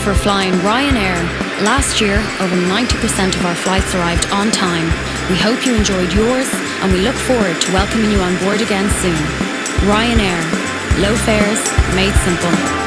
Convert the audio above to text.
for flying Ryanair. Last year, over 90% of our flights arrived on time. We hope you enjoyed yours, and we look forward to welcoming you on board again soon. Ryanair. Low fares, made simple.